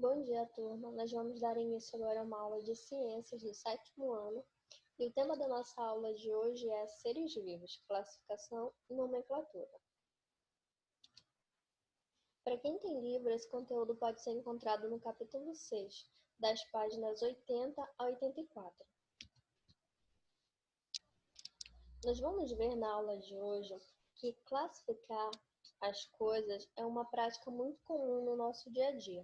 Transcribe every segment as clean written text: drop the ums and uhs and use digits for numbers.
Bom dia, turma. Nós vamos dar início agora a uma aula de ciências do sétimo ano. E o tema da nossa aula de hoje é seres vivos, classificação e nomenclatura. Para quem tem livro, esse conteúdo pode ser encontrado no capítulo 6, das páginas 80 a 84. Nós vamos ver na aula de hoje que classificar as coisas é uma prática muito comum no nosso dia a dia.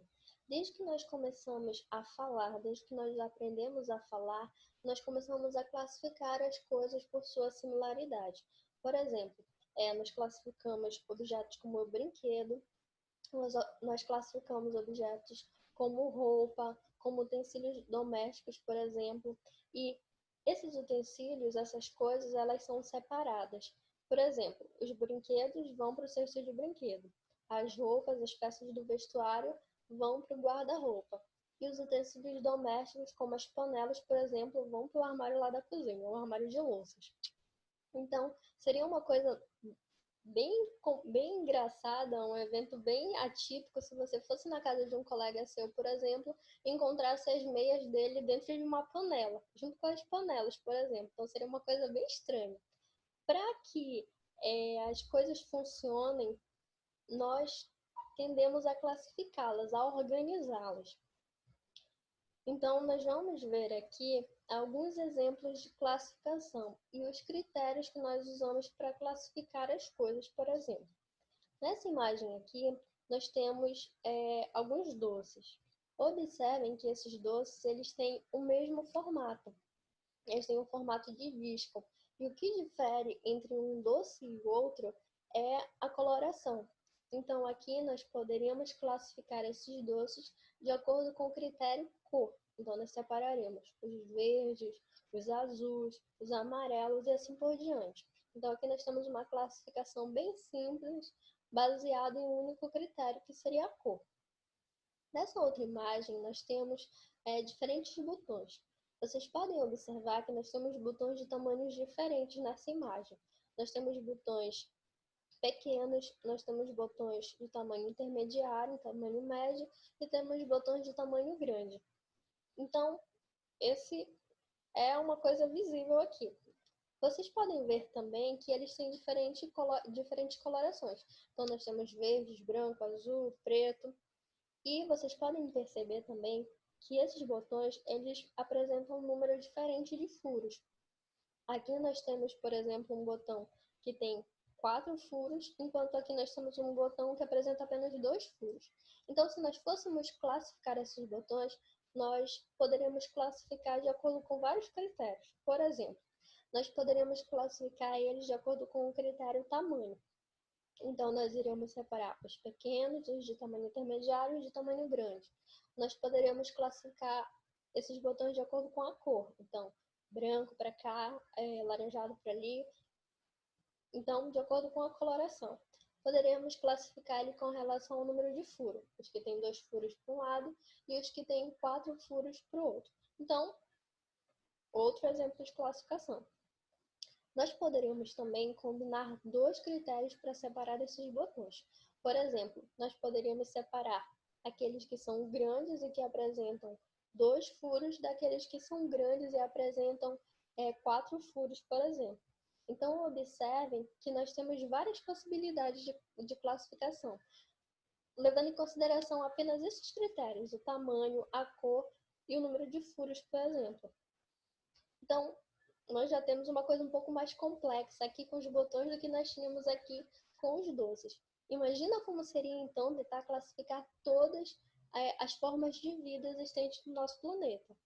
Desde que nós começamos a falar, desde que nós aprendemos a falar, nós começamos a classificar as coisas por sua similaridade. Por exemplo, nós classificamos objetos como brinquedo, nós classificamos objetos como roupa, como utensílios domésticos, por exemplo, e esses utensílios, essas coisas, elas são separadas. Por exemplo, os brinquedos vão para o cesto de brinquedo, as roupas, as peças do vestuário vão para o guarda-roupa, e os utensílios domésticos, como as panelas, por exemplo, vão para o armário lá da cozinha, o armário de louças. Então, seria uma coisa bem engraçada, um evento bem atípico, se você fosse na casa de um colega seu, por exemplo, e encontrasse as meias dele dentro de uma panela, junto com as panelas, por exemplo. Então seria uma coisa bem estranha. Para que as coisas funcionem, nós tendemos a classificá-las, a organizá-las. Então, nós vamos ver aqui alguns exemplos de classificação e os critérios que nós usamos para classificar as coisas, por exemplo. Nessa imagem aqui, nós temos alguns doces. Observem que esses doces eles têm o mesmo formato. Eles têm um formato de disco. E o que difere entre um doce e o outro é a coloração. Então, aqui nós poderíamos classificar esses doces de acordo com o critério cor. Então, nós separaremos os verdes, os azuis, os amarelos e assim por diante. Então, aqui nós temos uma classificação bem simples, baseada em um único critério, que seria a cor. Nessa outra imagem, nós temos diferentes botões. Vocês podem observar que nós temos botões de tamanhos diferentes nessa imagem. Nós temos botões pequenos, nós temos botões de tamanho intermediário, tamanho médio, e temos botões de tamanho grande. Então, esse é uma coisa visível aqui. Vocês podem ver também que eles têm diferentes colorações. Então, nós temos verdes, branco, azul, preto. E vocês podem perceber também que esses botões, eles apresentam um número diferente de furos. Aqui nós temos, por exemplo, um botão que tem 4 furos, enquanto aqui nós temos um botão que apresenta apenas 2 furos. Então, se nós fôssemos classificar esses botões, nós poderíamos classificar de acordo com vários critérios. Por exemplo, nós poderíamos classificar eles de acordo com o critério tamanho. Então, nós iremos separar os pequenos, os de tamanho intermediário e os de tamanho grande. Nós poderíamos classificar esses botões de acordo com a cor. Então, branco para cá, laranjado para ali. Então, de acordo com a coloração. Poderíamos classificar ele com relação ao número de furos. Os que têm 2 furos para um lado e os que têm 4 furos para o outro. Então, outro exemplo de classificação. Nós poderíamos também combinar 2 critérios para separar esses botões. Por exemplo, nós poderíamos separar aqueles que são grandes e que apresentam 2 furos daqueles que são grandes e apresentam 4 furos, por exemplo. Então, observem que nós temos várias possibilidades de classificação, levando em consideração apenas esses critérios, o tamanho, a cor e o número de furos, por exemplo. Então, nós já temos uma coisa um pouco mais complexa aqui com os botões do que nós tínhamos aqui com os doces. Imagina como seria, então, tentar classificar todas as formas de vida existentes no nosso planeta.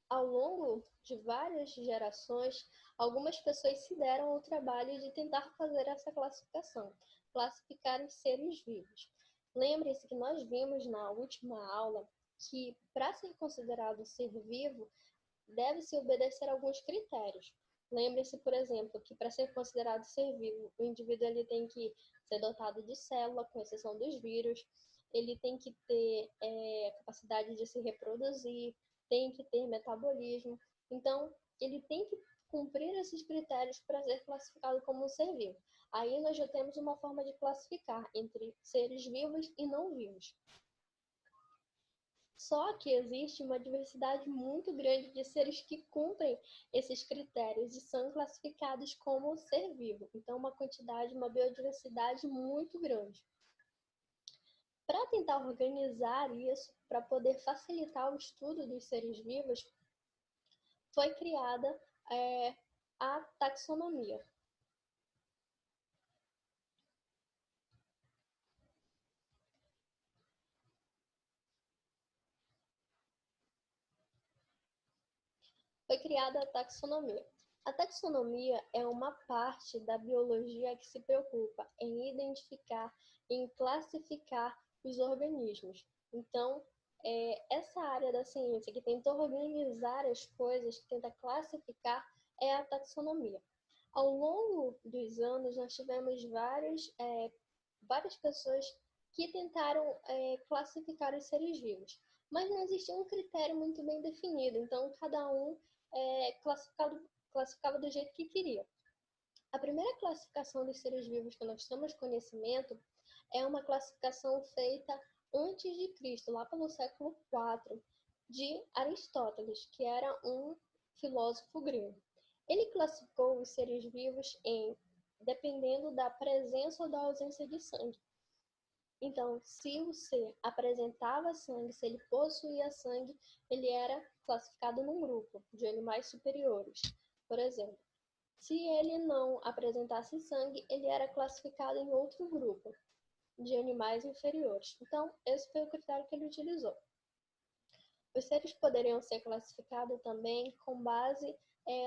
Ao longo de várias gerações, algumas pessoas se deram ao trabalho de tentar fazer essa classificação, classificar os seres vivos. Lembre-se que nós vimos na última aula que, para ser considerado ser vivo, deve-se obedecer a alguns critérios. Lembre-se, por exemplo, que para ser considerado ser vivo, o indivíduo ele tem que ser dotado de célula, com exceção dos vírus, ele tem que ter capacidade de se reproduzir, tem que ter metabolismo. Então, ele tem que cumprir esses critérios para ser classificado como um ser vivo. Aí nós já temos uma forma de classificar entre seres vivos e não vivos. Só que existe uma diversidade muito grande de seres que cumprem esses critérios e são classificados como ser vivo. Então, uma biodiversidade muito grande. Para tentar organizar isso, para poder facilitar o estudo dos seres vivos, foi criada a taxonomia. Foi criada a taxonomia. A taxonomia é uma parte da biologia que se preocupa em identificar, em classificar os organismos. Então, essa área da ciência que tenta organizar as coisas, que tenta classificar, é a taxonomia. Ao longo dos anos, nós tivemos várias pessoas que tentaram classificar os seres vivos, mas não existia um critério muito bem definido, então cada um classificava do jeito que queria. A primeira classificação dos seres vivos que nós temos conhecimento é uma classificação feita antes de Cristo, lá pelo século IV, de Aristóteles, que era um filósofo grego. Ele classificou os seres vivos dependendo da presença ou da ausência de sangue. Então, se o ser apresentava sangue, se ele possuía sangue, ele era classificado num grupo de animais superiores, por exemplo. Se ele não apresentasse sangue, ele era classificado em outro grupo de animais inferiores. Então, esse foi o critério que ele utilizou. Os seres poderiam ser classificados também com base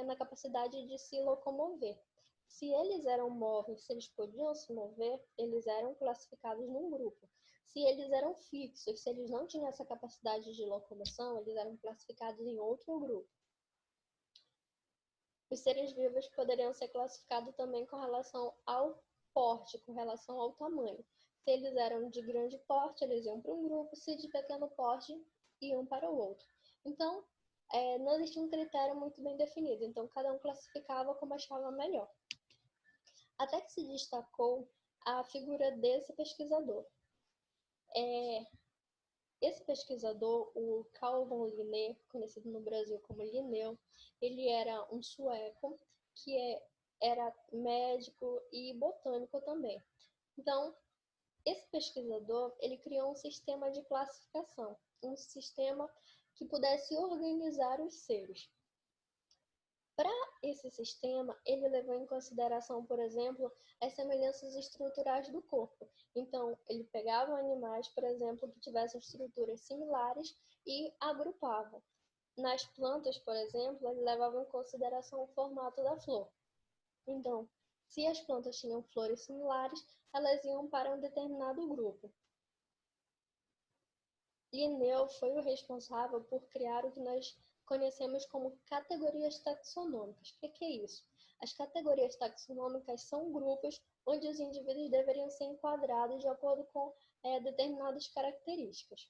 na capacidade de se locomover. Se eles eram móveis, se eles podiam se mover, eles eram classificados num grupo. Se eles eram fixos, se eles não tinham essa capacidade de locomoção, eles eram classificados em outro grupo. Os seres vivos poderiam ser classificados também com relação ao porte, com relação ao tamanho. Se eles eram de grande porte, eles iam para um grupo, se de pequeno porte, iam para o outro. Então, não existia um critério muito bem definido, então cada um classificava como achava melhor. Até que se destacou a figura desse pesquisador. Esse pesquisador, o Carl von Linné, conhecido no Brasil como Linneu, ele era um sueco que era médico e botânico também. Então, esse pesquisador, ele criou um sistema de classificação, um sistema que pudesse organizar os seres. Para esse sistema, ele levou em consideração, por exemplo, as semelhanças estruturais do corpo. Então, ele pegava animais, por exemplo, que tivessem estruturas similares e agrupava. Nas plantas, por exemplo, ele levava em consideração o formato da flor. Então, se as plantas tinham flores similares, elas iam para um determinado grupo. Linneu foi o responsável por criar o que nós conhecemos como categorias taxonômicas. O que é isso? As categorias taxonômicas são grupos onde os indivíduos deveriam ser enquadrados de acordo com determinadas características.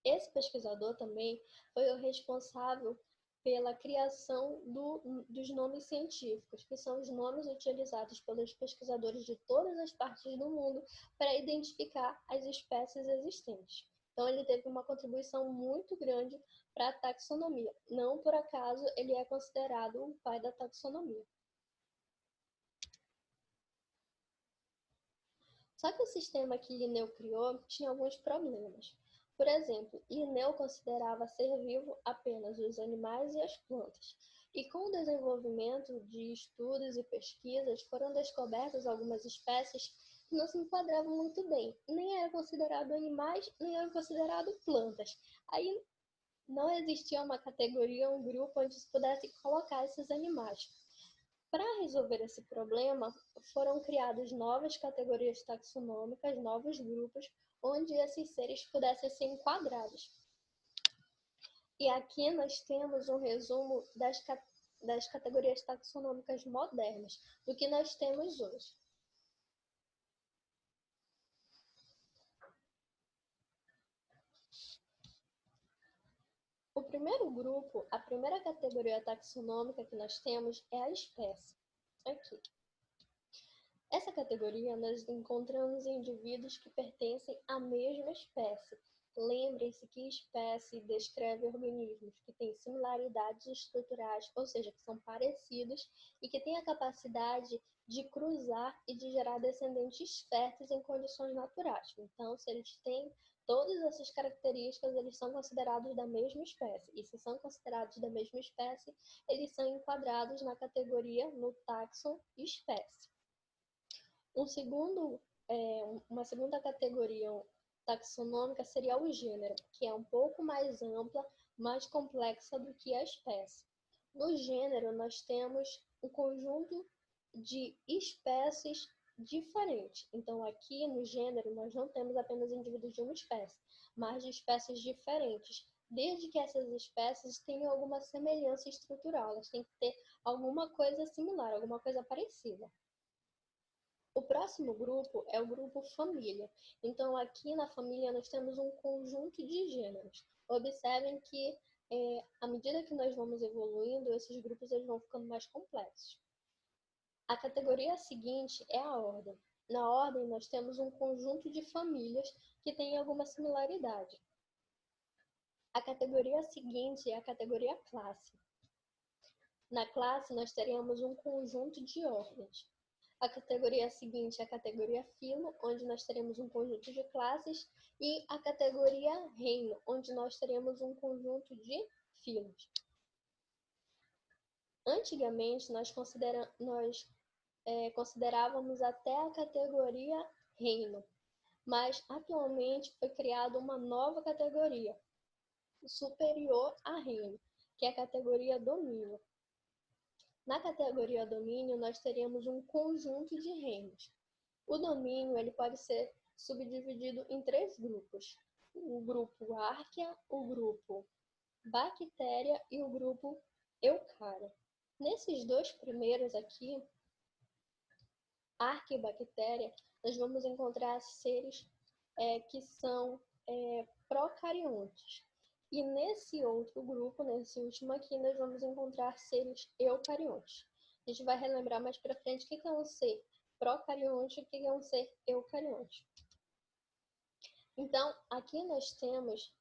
Esse pesquisador também foi o responsável pela criação dos nomes científicos, que são os nomes utilizados pelos pesquisadores de todas as partes do mundo para identificar as espécies existentes. Então, ele teve uma contribuição muito grande para a taxonomia. Não por acaso ele é considerado o pai da taxonomia. Só que o sistema que Linneu criou tinha alguns problemas. Por exemplo, Linneu considerava ser vivo apenas os animais e as plantas. E com o desenvolvimento de estudos e pesquisas, foram descobertas algumas espécies que não se enquadravam muito bem. Nem era considerado animais, nem era considerado plantas. Aí não existia uma categoria, um grupo onde se pudesse colocar esses animais. Para resolver esse problema, foram criadas novas categorias taxonômicas, novos grupos, onde esses seres pudessem ser enquadrados. E aqui nós temos um resumo das categorias taxonômicas modernas, do que nós temos hoje. primeiro grupo, a primeira categoria taxonômica que nós temos é a espécie. Aqui. Essa categoria nós encontramos indivíduos que pertencem à mesma espécie. Lembrem-se que espécie descreve organismos que têm similaridades estruturais, ou seja, que são parecidos e que têm a capacidade de cruzar e de gerar descendentes férteis em condições naturais. Então, se eles têm todas essas características, eles são considerados da mesma espécie. E se são considerados da mesma espécie, eles são enquadrados na categoria, no taxon espécie. Uma segunda categoria taxonômica seria o gênero, que é um pouco mais ampla, mais complexa do que a espécie. No gênero, nós temos um conjunto de espécies diferentes. Então, aqui no gênero, nós não temos apenas indivíduos de uma espécie, mas de espécies diferentes, desde que essas espécies tenham alguma semelhança estrutural, elas têm que ter alguma coisa similar, alguma coisa parecida. O próximo grupo é o grupo família. Então, aqui na família nós temos um conjunto de gêneros. Observem que, à medida que nós vamos evoluindo, esses grupos eles vão ficando mais complexos. A categoria seguinte é a ordem. Na ordem, nós temos um conjunto de famílias que têm alguma similaridade. A categoria seguinte é a categoria classe. Na classe, nós teremos um conjunto de ordens. A categoria seguinte é a categoria filo, onde nós teremos um conjunto de classes, e a categoria reino, onde nós teremos um conjunto de filos. Antigamente, nós considerávamos até a categoria reino, mas atualmente foi criada uma nova categoria, superior a reino, que é a categoria domínio. Na categoria domínio, nós teremos um conjunto de reinos. O domínio ele pode ser subdividido em 3 grupos. O grupo Arquea, o grupo Bactéria e o grupo Eucária. Nesses 2 primeiros aqui, Arquea e Bactéria, nós vamos encontrar seres que são procariontes. E nesse outro grupo, nesse último aqui, nós vamos encontrar seres eucariontes. A gente vai relembrar mais para frente o que é um ser procarionte e o que é um ser eucarionte. Então, aqui nós temos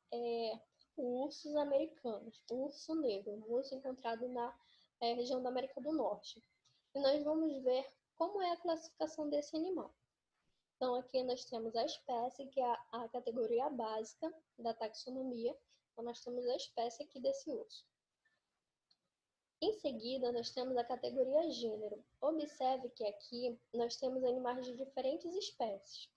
ursos americanos, o urso negro, um urso encontrado na região da América do Norte. E nós vamos ver como é a classificação desse animal. Então, aqui nós temos a espécie, que é a categoria básica da taxonomia. Então, nós temos a espécie aqui desse urso. Em seguida, nós temos a categoria gênero. Observe que aqui nós temos animais de diferentes espécies.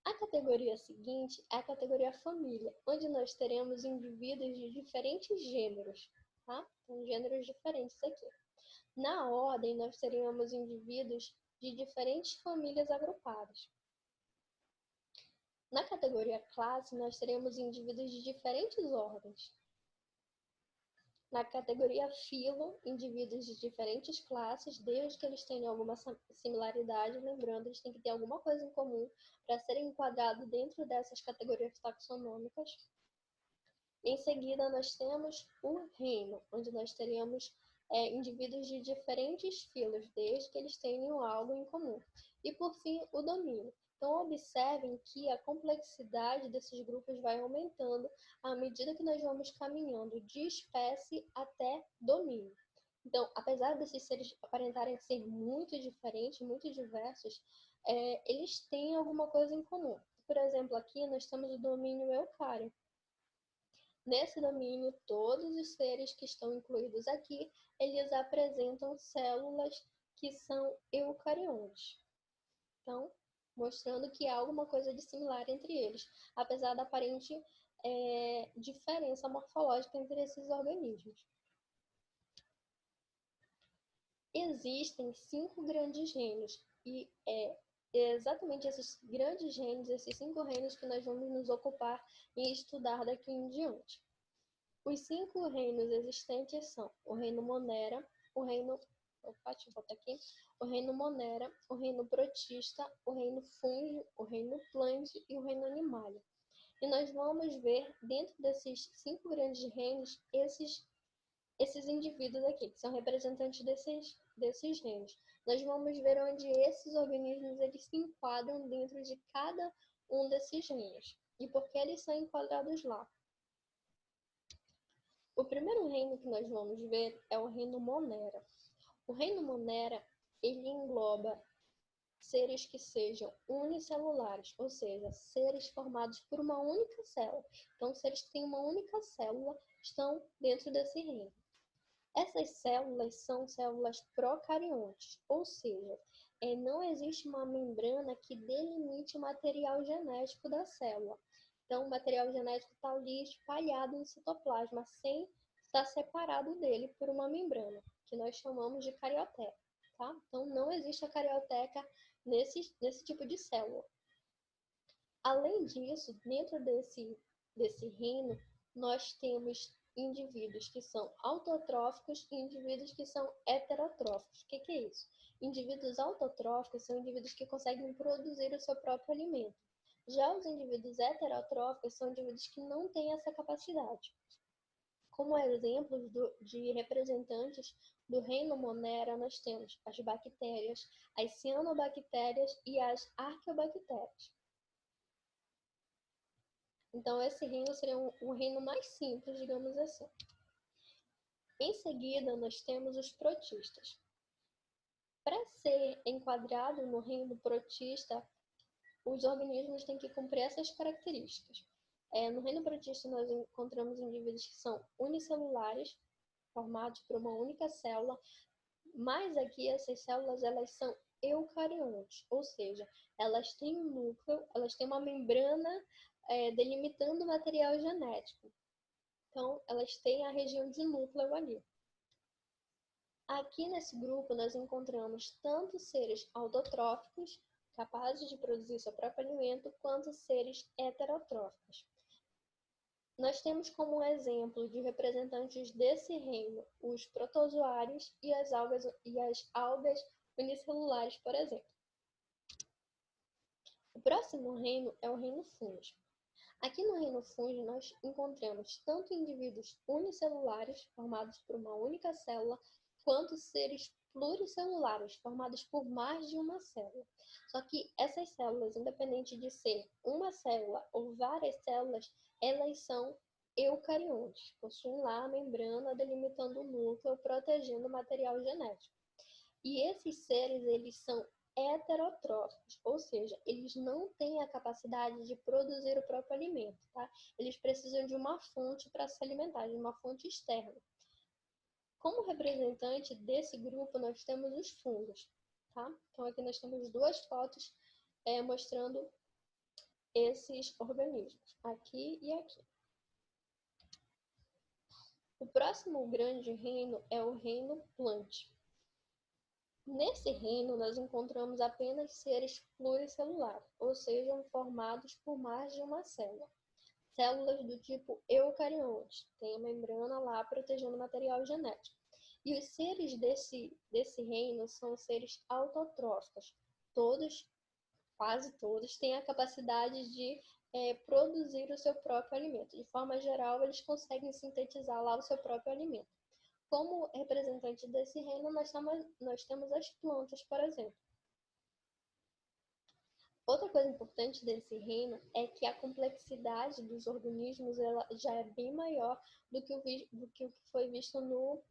A categoria seguinte é a categoria família, onde nós teremos indivíduos de diferentes gêneros, tá? Então, gêneros diferentes aqui. Na ordem, nós teríamos indivíduos de diferentes famílias agrupadas. Na categoria classe, nós teremos indivíduos de diferentes ordens. Na categoria filo, indivíduos de diferentes classes, desde que eles tenham alguma similaridade, lembrando, eles têm que ter alguma coisa em comum para serem enquadrados dentro dessas categorias taxonômicas. Em seguida, nós temos o reino, onde nós teríamos indivíduos de diferentes filos, desde que eles tenham algo em comum. E, por fim, o domínio. Então, observem que a complexidade desses grupos vai aumentando à medida que nós vamos caminhando de espécie até domínio. Então, apesar desses seres aparentarem ser muito diferentes, muito diversos, eles têm alguma coisa em comum. Por exemplo, aqui nós temos o domínio eucário. Nesse domínio, todos os seres que estão incluídos aqui, eles apresentam células que são eucariontes. Então, mostrando que há alguma coisa de similar entre eles, apesar da aparente diferença morfológica entre esses organismos. Existem 5 grandes reinos, e é exatamente esses grandes reinos, esses 5 reinos que nós vamos nos ocupar e estudar daqui em diante. Os 5 reinos existentes são o reino Monera, o reino Monera, o reino Protista, o reino Fungi, o reino Plante e o reino Animalia. E nós vamos ver dentro desses 5 grandes reinos esses indivíduos aqui, que são representantes desses reinos. Nós vamos ver onde esses organismos eles se enquadram dentro de cada um desses reinos e por que eles são enquadrados lá. O primeiro reino que nós vamos ver é o reino Monera. O reino Monera, ele engloba seres que sejam unicelulares, ou seja, seres formados por uma única célula. Então, seres que têm uma única célula estão dentro desse reino. Essas células são células procariontes, ou seja, não existe uma membrana que delimite o material genético da célula. Então, o material genético está ali espalhado no citoplasma, sem estar separado dele por uma membrana, que nós chamamos de carioteca. Tá? Então, não existe a carioteca nesse tipo de célula. Além disso, dentro desse reino, nós temos indivíduos que são autotróficos e indivíduos que são heterotróficos. O que é isso? Indivíduos autotróficos são indivíduos que conseguem produzir o seu próprio alimento. Já os indivíduos heterotróficos são indivíduos que não têm essa capacidade. Como exemplos de representantes do reino Monera, nós temos as bactérias, as cianobactérias e as arqueobactérias. Então, esse reino seria um reino mais simples, digamos assim. Em seguida, nós temos os protistas. Para ser enquadrado no reino protista, os organismos têm que cumprir essas características. No reino protista, nós encontramos indivíduos que são unicelulares, formados por uma única célula, mas aqui essas células elas são eucariontes, ou seja, elas têm um núcleo, elas têm uma membrana delimitando o material genético. Então, elas têm a região de núcleo ali. Aqui nesse grupo, nós encontramos tanto seres autotróficos, capazes de produzir seu próprio alimento, quanto seres heterotróficos. Nós temos como exemplo de representantes desse reino os protozoários e as algas unicelulares, por exemplo. O próximo reino é o reino fúngico. Aqui no reino fúngico, nós encontramos tanto indivíduos unicelulares, formados por uma única célula, quanto seres pluricelulares, formados por mais de uma célula. Só que essas células, independente de ser uma célula ou várias células, elas são eucariontes, possuem lá a membrana delimitando o núcleo, protegendo o material genético. E esses seres, eles são heterotróficos, ou seja, eles não têm a capacidade de produzir o próprio alimento, tá? Eles precisam de uma fonte para se alimentar, de uma fonte externa. Como representante desse grupo, nós temos os fungos, tá? Então, aqui nós temos duas fotos mostrando esses organismos, aqui e aqui. O próximo grande reino é o reino plante. Nesse reino, nós encontramos apenas seres pluricelulares, ou seja, formados por mais de uma célula. Células do tipo eucariontes, tem a membrana lá protegendo o material genético. E os seres desse reino são seres autotróficos. Todos, quase todos, têm a capacidade de produzir o seu próprio alimento. De forma geral, eles conseguem sintetizar lá o seu próprio alimento. Como representante desse reino, nós temos as plantas, por exemplo. Outra coisa importante desse reino é que a complexidade dos organismos ela já é bem maior do que o que foi visto no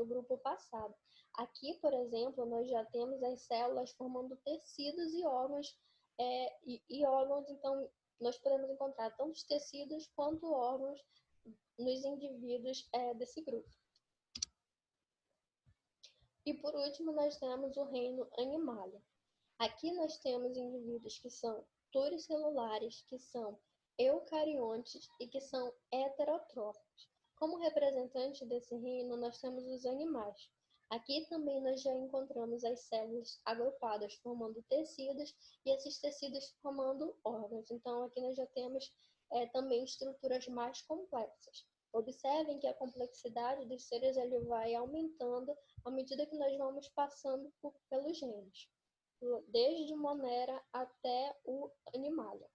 grupo passado. Aqui, por exemplo, nós já temos as células formando tecidos e órgãos, então nós podemos encontrar tanto os tecidos quanto órgãos nos indivíduos desse grupo. E por último, nós temos o reino Animalia. Aqui nós temos indivíduos que são pluricelulares, que são eucariontes e que são heterotróficos. Como representante desse reino, nós temos os animais. Aqui também nós já encontramos as células agrupadas formando tecidos e esses tecidos formando órgãos. Então aqui nós já temos também estruturas mais complexas. Observem que a complexidade dos seres ele vai aumentando à medida que nós vamos passando pelos reinos, desde Monera até o Animalia.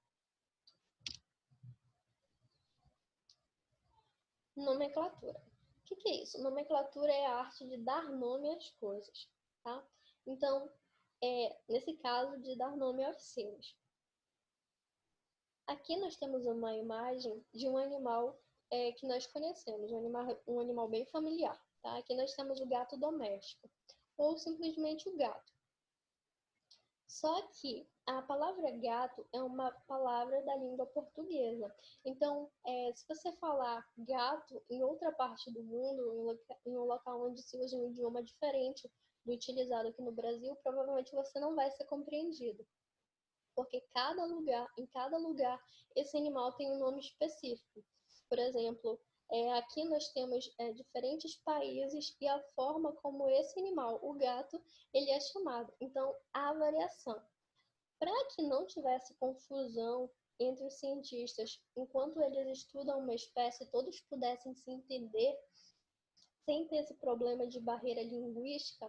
Nomenclatura. O que é isso? Nomenclatura é a arte de dar nome às coisas, tá? Então, nesse caso, de dar nome aos seres. Aqui nós temos uma imagem de um animal que nós conhecemos, um animal bem familiar, tá? Aqui nós temos o gato doméstico, ou simplesmente o gato. Só que a palavra gato é uma palavra da língua portuguesa. Então, se você falar gato em outra parte do mundo, em um local onde se usa um idioma diferente do utilizado aqui no Brasil, provavelmente você não vai ser compreendido. Porque em cada lugar, esse animal tem um nome específico. Por exemplo, aqui nós temos diferentes países e a forma como esse animal, o gato, ele é chamado. Então, há variação. Para que não tivesse confusão entre os cientistas, enquanto eles estudam uma espécie, todos pudessem se entender, sem ter esse problema de barreira linguística,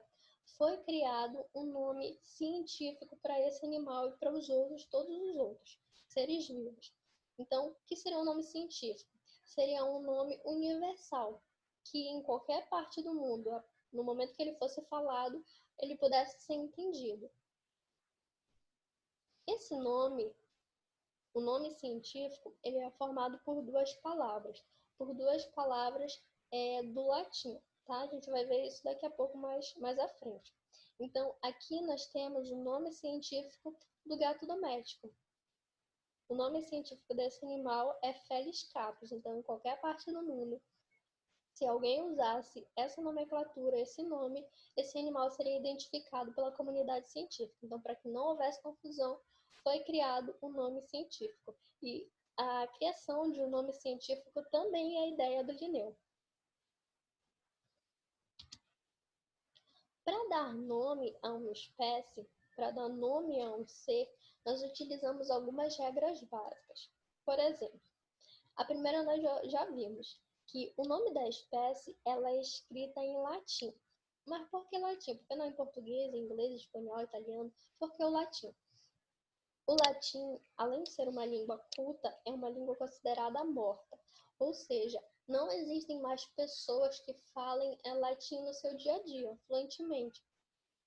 foi criado um nome científico para esse animal e para todos os outros seres vivos. Então, o que seria um nome científico? Seria um nome universal, que em qualquer parte do mundo, no momento que ele fosse falado, ele pudesse ser entendido. Esse nome, o nome científico, ele é formado por duas palavras do latim, tá? A gente vai ver isso daqui a pouco mais à frente. Então, aqui nós temos o nome científico do gato doméstico. O nome científico desse animal é Felis capus. Então, em qualquer parte do mundo, se alguém usasse essa nomenclatura, esse nome, esse animal seria identificado pela comunidade científica. Então, para que não houvesse confusão, foi criado um nome científico. E a criação de um nome científico também é a ideia do Linneu. Para dar nome a uma espécie, para dar nome a um ser, nós utilizamos algumas regras básicas. Por exemplo, a primeira nós já vimos, que o nome da espécie ela é escrita em latim. Mas por que latim? Por que não em português, inglês, espanhol, italiano? Por que o latim? O latim, além de ser uma língua culta, é uma língua considerada morta. Ou seja, não existem mais pessoas que falem latim no seu dia a dia, fluentemente.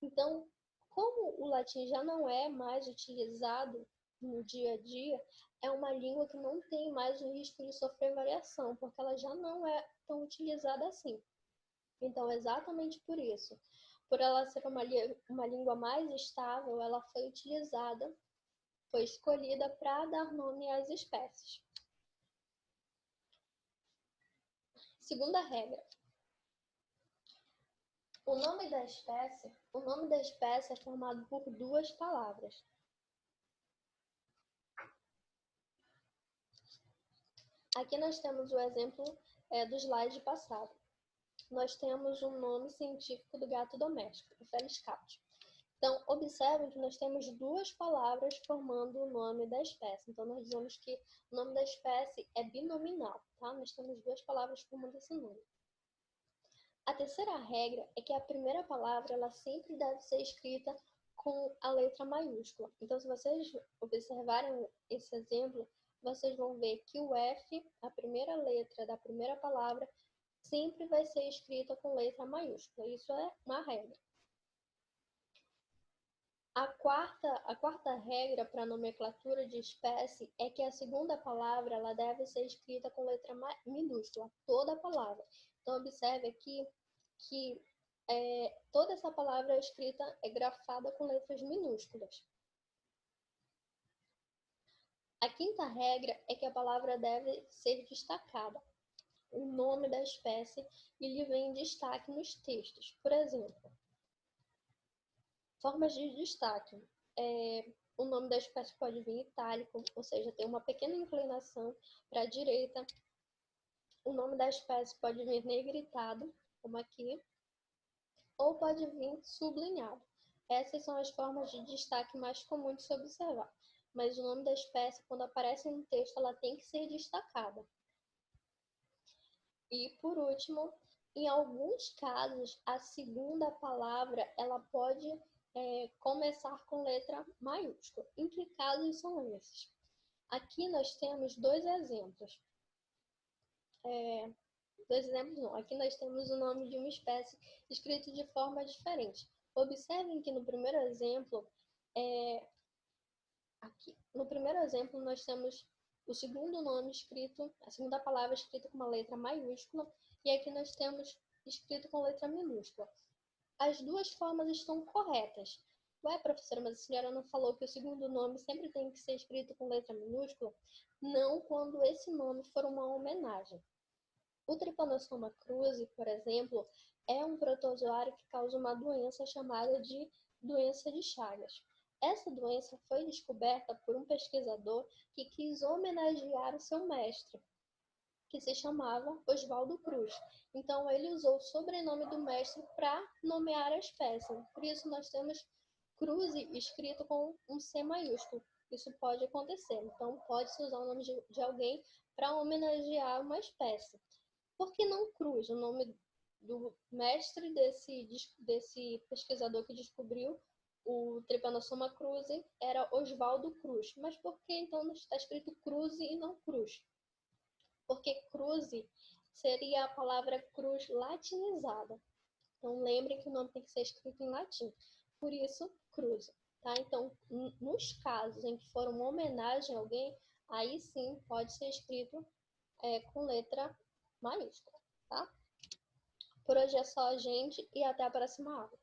Então, como o latim já não é mais utilizado no dia a dia, é uma língua que não tem mais o risco de sofrer variação, porque ela já não é tão utilizada assim. Então, exatamente por isso, por ela ser uma língua mais estável, ela foi escolhida para dar nome às espécies. Segunda regra. O nome da espécie é formado por duas palavras. Aqui nós temos o exemplo do slide passado. Nós temos um nome científico do gato doméstico, o Felis capus. Então, observem que nós temos duas palavras formando o nome da espécie. Então, nós dizemos que o nome da espécie é binominal, tá? Nós temos duas palavras formando esse nome. A terceira regra é que a primeira palavra ela sempre deve ser escrita com a letra maiúscula. Então, se vocês observarem esse exemplo, vocês vão ver que o F, a primeira letra da primeira palavra, sempre vai ser escrita com letra maiúscula. Isso é uma regra. A quarta regra para a nomenclatura de espécie é que a segunda palavra ela deve ser escrita com letra minúscula, toda a palavra. Então, observe aqui que toda essa palavra é grafada com letras minúsculas. A quinta regra é que a palavra deve ser destacada. O nome da espécie ele vem em destaque nos textos. Por exemplo, formas de destaque. O nome da espécie pode vir em itálico, ou seja, tem uma pequena inclinação para a direita. O nome da espécie pode vir negritado, como aqui, ou pode vir sublinhado. Essas são as formas de destaque mais comuns de se observar. Mas o nome da espécie, quando aparece no texto, ela tem que ser destacada. E, por último, em alguns casos, a segunda palavra ela pode começar com letra maiúscula. Em que casos são esses? Aqui nós temos dois exemplos. Dois exemplos não. Aqui nós temos o nome de uma espécie escrito de forma diferente. Observem que no primeiro exemplo, nós temos o segundo nome escrito, a segunda palavra escrita com uma letra maiúscula, e aqui nós temos escrito com letra minúscula. As duas formas estão corretas. Ué, professora, mas a senhora não falou que o segundo nome sempre tem que ser escrito com letra minúscula? Não quando esse nome for uma homenagem. O Trypanosoma cruzi, por exemplo, é um protozoário que causa uma doença chamada de doença de Chagas. Essa doença foi descoberta por um pesquisador que quis homenagear o seu mestre, que se chamava Oswaldo Cruz. Então, ele usou o sobrenome do mestre para nomear a espécie. Por isso, nós temos Cruzi escrito com um C maiúsculo. Isso pode acontecer. Então, pode-se usar o nome de alguém para homenagear uma espécie. Por que não Cruz? O nome do mestre desse pesquisador que descobriu o Trypanosoma cruzi era Oswaldo Cruz. Mas por que então está escrito Cruzi e não Cruz? Porque cruzi seria a palavra cruz latinizada. Então, lembrem que o nome tem que ser escrito em latim. Por isso, cruzi. Tá? Então, nos casos em que for uma homenagem a alguém, aí sim pode ser escrito com letra maiúscula. Tá? Por hoje é só, gente, e até a próxima aula.